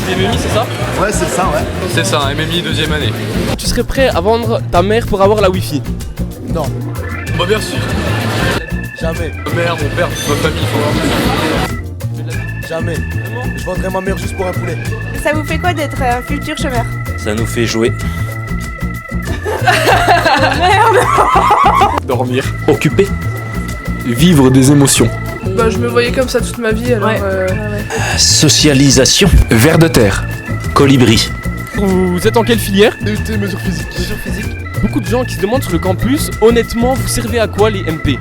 fait MMI, c'est ça? Ouais, c'est ça, ouais. C'est ça, MMI deuxième année. Tu serais prêt à vendre ta mère pour avoir la Wi-Fi? Non, Bah bien sûr. jamais, Ma mère, mon père, toute ma famille, jamais. Je vendrais ma mère juste pour un poulet. Ça vous fait quoi d'être un futur chômeur? Ça nous fait jouer. Dormir. Occupé. Vivre des émotions. Bah, je me voyais comme ça toute ma vie, alors Socialisation. Vers de terre. Colibri. Vous êtes en quelle filière? DUT, mesure physique. Beaucoup de gens qui se demandent sur le campus, honnêtement, vous servez à quoi les MP?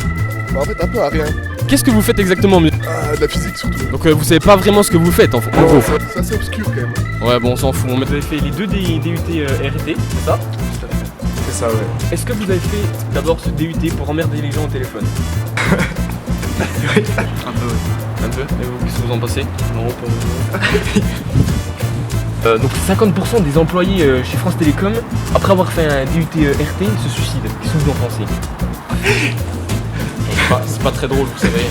Bah, en fait, un peu à rien. Qu'est-ce que vous faites exactement mieux? De la physique surtout. Donc vous savez pas vraiment ce que vous faites en gros. C'est assez obscur quand même. Ouais bon on s'en fout. Vous avez fait les deux DUT RT, c'est ça? C'est ça, ouais. Est-ce que vous avez fait d'abord ce DUT pour emmerder les gens au téléphone? Oui, un peu, oui. Un peu. Et vous, qu'est-ce que vous en pensez? Non, pas Donc 50% des employés chez France Télécom, après avoir fait un DUT RT, se suicident. Qu'est-ce que vous en pensez? C'est pas très drôle, vous savez.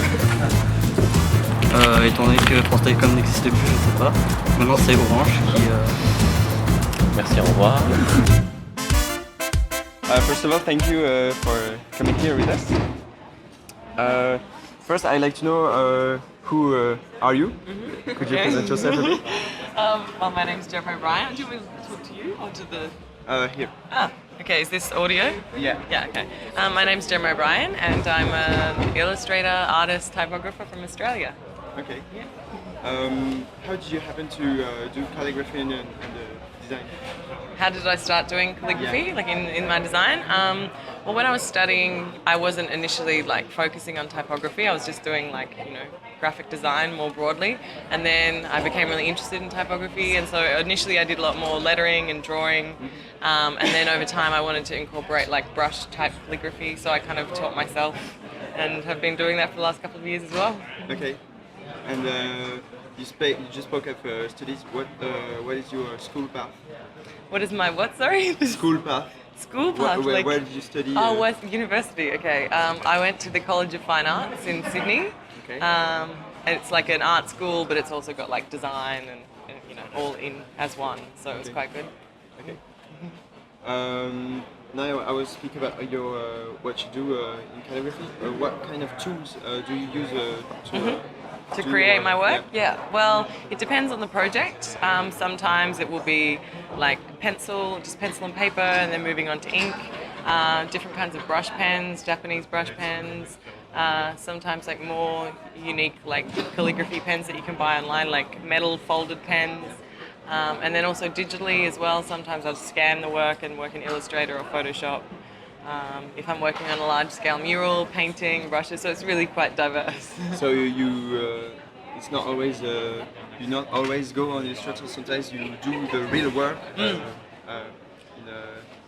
Étant donné que France Télécom n'existait plus, je sais pas. Maintenant c'est Orange qui... Merci, au revoir. First of all, thank you for coming here with us. First, I'd like to know who are you? Could you present yourself a bit? Well, my name's Jeffrey Bryan. Do you want me to talk to you or to the... Here. Ah, okay. Is this audio? Yeah. Yeah, okay. My name's Jeremy Bryan and I'm an illustrator, artist, typographer from Australia. Okay. Yeah. How did you happen to do calligraphy and design? How did I start doing calligraphy, Yeah. like in my design? Well, when I was studying, I wasn't initially like focusing on typography. I was just doing like, you know, graphic design more broadly. And then I became really interested in typography. And so initially I did a lot more lettering and drawing. And then over time I wanted to incorporate like brush type calligraphy. So I kind of taught myself and have been doing that for the last couple of years as well. Okay. And you just spoke of studies. What is your school path? What is my what, sorry? School path. School path, Where, like... where did you study? Oh, West University, okay. I went to the College of Fine Arts in Sydney. Okay. And it's like an art school, but it's also got like design and you know, all in as one, so it was quite good. Okay. Now I will speak about your what you do in calligraphy. What kind of tools do you use To do, create my work? Yeah. Well, it depends on the project. Sometimes it will be like just pencil and paper, and then moving on to ink. Different kinds of brush pens, Japanese brush pens. Sometimes like more unique like calligraphy pens that you can buy online, like metal folded pens. And then also digitally as well. Sometimes I'll scan the work and work in Illustrator or Photoshop. If I'm working on a large-scale mural, painting, brushes, so it's really quite diverse. So it's not always you not always go on Illustrator. Sometimes you do the real work in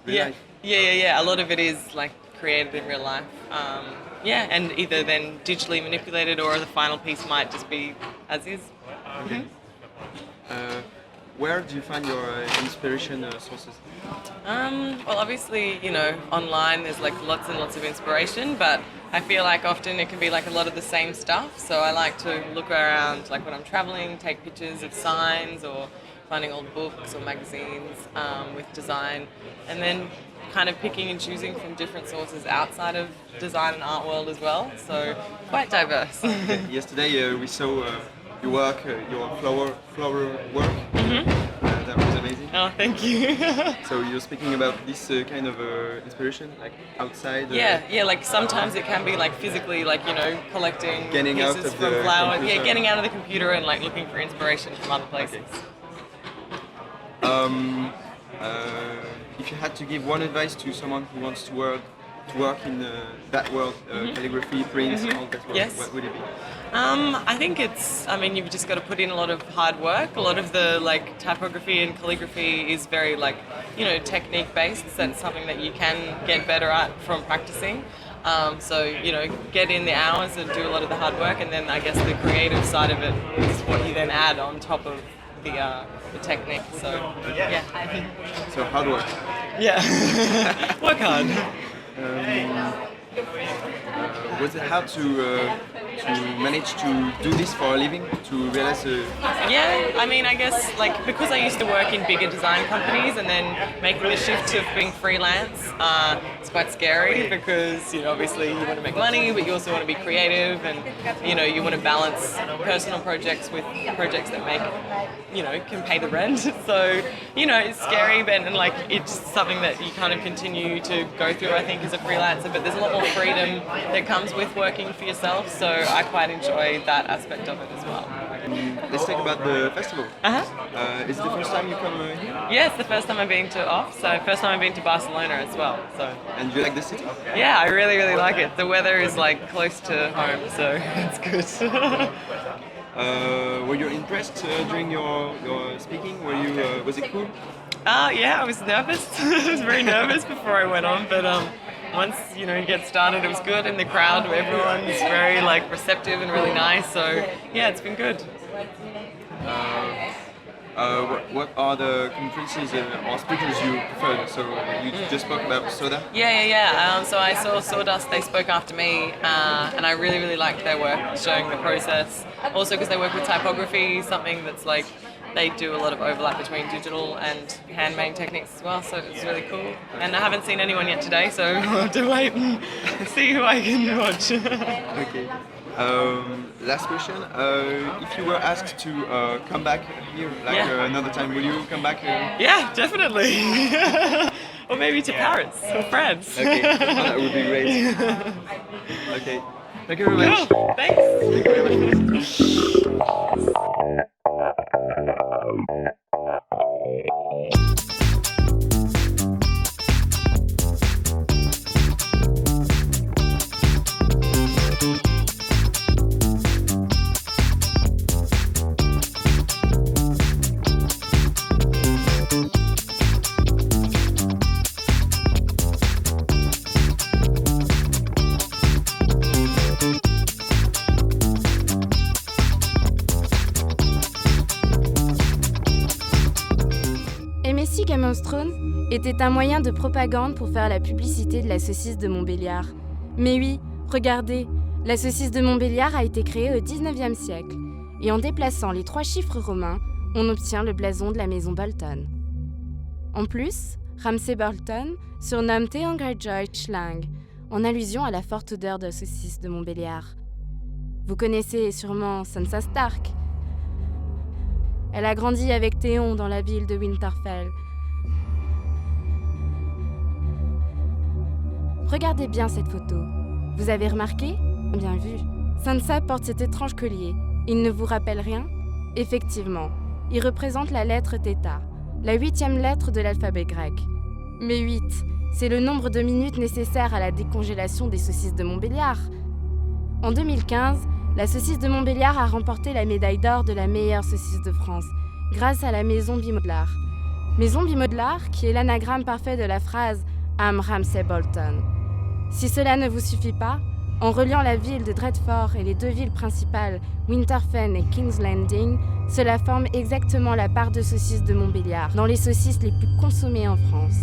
real life. Yeah. A lot of it is like created in real life. And either then digitally manipulated, or the final piece might just be as is. Okay. Where do you find your inspiration sources? Well, obviously, you know, online there's like lots and lots of inspiration, but I feel like often it can be like a lot of the same stuff. So I like to look around, like when I'm traveling, take pictures of signs or finding old books or magazines with design, and then kind of picking and choosing from different sources outside of design and art world as well. So quite diverse. Yesterday we saw your work, your flower work. That was amazing. Oh, thank you. So you're speaking about this kind of inspiration, like outside. Yeah. Like sometimes it can be like physically, like you know, collecting Getting out pieces of from the flowers. computer. Yeah, getting out of the computer and like looking for inspiration from other places. If you had to give one advice to someone who wants to work in that world, calligraphy, prints, all that work, Yes. what would it be? I think you've just got to put in a lot of hard work. A lot of the like typography and calligraphy is very like, you know, technique based. So it's something that you can get better at from practicing. So, you know, get in the hours and do a lot of the hard work, and then I guess the creative side of it is what you then add on top of the technique. So, yeah. So hard work. Yeah. Work hard. Was it hard to manage to do this for a living? To realize Yeah, I mean, I guess like because I used to work in bigger design companies and then making the shift to being freelance, it's quite scary because obviously you want to make money, but you also want to be creative, and you want to balance personal projects with projects that make can pay the rent. So it's scary, but and like it's something that you kind of continue to go through, I think, as a freelancer. But there's a lot more freedom that comes with working for yourself. So I quite enjoy that aspect of it as well. Let's talk about the festival. Is it the first time you come here? Yeah, it's the first time I've been to OFF, so first time I've been to Barcelona as well. So. And do you like the city? Yeah, I really, really like it. The weather is like close to home, so it's good. Were you impressed during your speaking? Was it cool? Yeah, I was nervous. I was very nervous before I went on, but once you get started, it was good, and the crowd, everyone's very like receptive and really nice. So yeah, it's been good. What are the conferences or speakers you prefer? So you just spoke about Soda? Yeah. So I saw Sawdust, they spoke after me, and I really, really liked their work, showing the process. Also because they work with typography, something that's like, they do a lot of overlap between digital and handmade techniques as well, so it's really cool. And I haven't seen anyone yet today, so I'll have to wait and see who I can watch. Okay. Last question. If you were asked to come back here another time, will you come back? Yeah, definitely. Or maybe to Paris or France. Okay, that would be great. Okay. Thank you very much. Cool. Thanks. Thank you very much. MSI Game of Thrones était un moyen de propagande pour faire la publicité de la saucisse de Montbéliard. Mais oui, regardez, la saucisse de Montbéliard a été créée au XIXe siècle. Et en déplaçant les 3 chiffres romains, on obtient le blason de la maison Bolton. En plus, Ramsay Bolton surnomme Theon Greyjoy Schlang, en allusion à la forte odeur de saucisse de Montbéliard. Vous connaissez sûrement Sansa Stark. Elle a grandi avec Théon dans la ville de Winterfell. Regardez bien cette photo. Vous avez remarqué? Bien vu. Sansa porte cet étrange collier. Il ne vous rappelle rien? Effectivement, il représente la lettre θ, la 8e lettre de l'alphabet grec. Mais 8, c'est le nombre de minutes nécessaires à la décongélation des saucisses de Montbéliard. En 2015, la saucisse de Montbéliard a remporté la médaille d'or de la meilleure saucisse de France, grâce à la maison Bimodelard. Maison Bimodelard, qui est l'anagramme parfait de la phrase « I'm Ramsay Bolton ». Si cela ne vous suffit pas, en reliant la ville de Dreadfort et les 2 villes principales, Winterfell et King's Landing, cela forme exactement la part de saucisse de Montbéliard, dans les saucisses les plus consommées en France.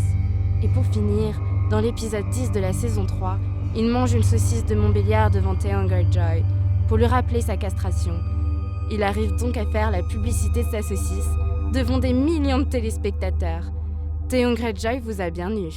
Et pour finir, dans l'épisode 10 de la saison 3, il mange une saucisse de Montbéliard devant Theon Greyjoy, pour lui rappeler sa castration. Il arrive donc à faire la publicité de sa saucisse devant des millions de téléspectateurs. Theon Greyjoy vous a bien eu.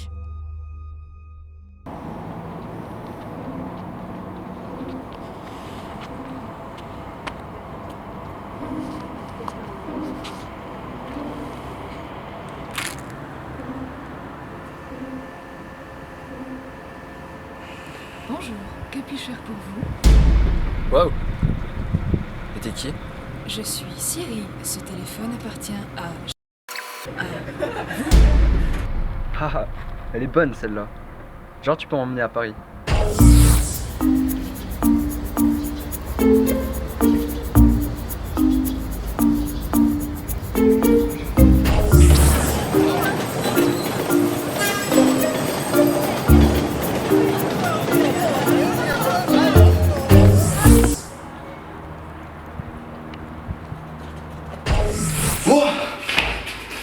Bonjour, que puis-je faire pour vous? Waouh. Et t'es qui? Je suis Siri. Ce téléphone appartient à... Haha, elle est bonne celle-là. Genre tu peux m'emmener à Paris.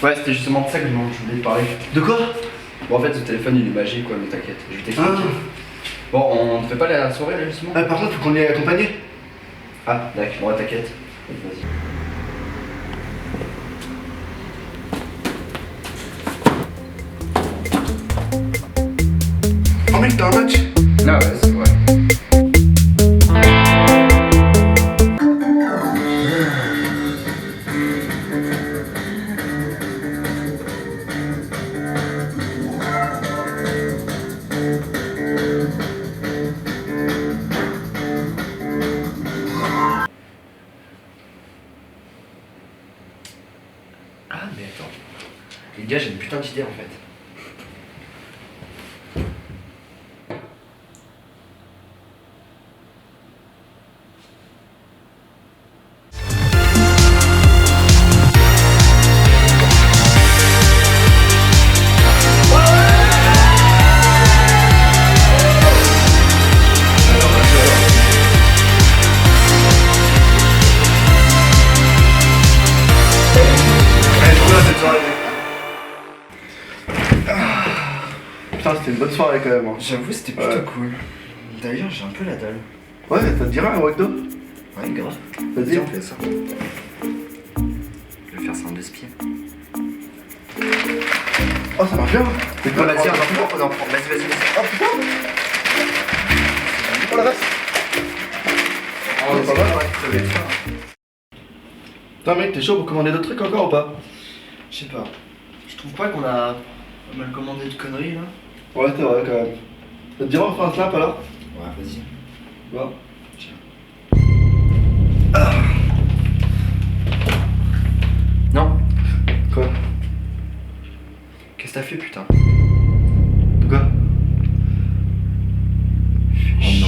Ouais, c'était justement de ça que je voulais parler. De quoi? Bon, en fait, ce téléphone il est magique, quoi, mais t'inquiète, je vais t'expliquer. Bon, on ne fait pas la soirée là justement? Par contre, faut qu'on y ait accompagné. Ah, d'accord, bon, t'inquiète. Vas-y. Oh mec, t'as un match? Ah ouais, c'est vrai. Ah mais attends. Les gars, j'ai une putain d'idée en fait. Putain, c'était une bonne soirée quand même. Hein. J'avoue, c'était plutôt cool. D'ailleurs, j'ai un peu la dalle. Ouais, ça te dirait un McDo? Ouais, grave. Vas-y. On fait ça. Je vais faire ça en deux-pieds. Oh, ça marche bien. C'est quoi, Vas-y, on en prend. Vas-y. Oh putain. Oh la vache. Oh, c'est pas mal. Ouais, Putain mec, t'es chaud pour commander d'autres trucs encore ou pas? je sais pas. Je trouve pas qu'on a pas mal commandé de conneries là. Ouais, c'est vrai quand même. Ça te dirait on fait un snap alors? Ouais, vas-y. Bon. Non. Quoi? Qu'est-ce que t'as fait, putain? De quoi? Oh non.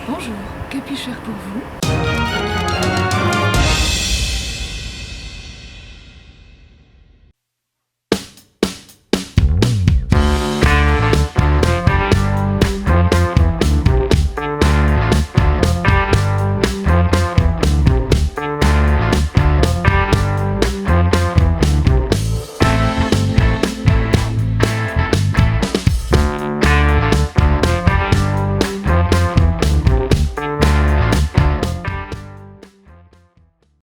Bonjour, que puis-je faire pour vous?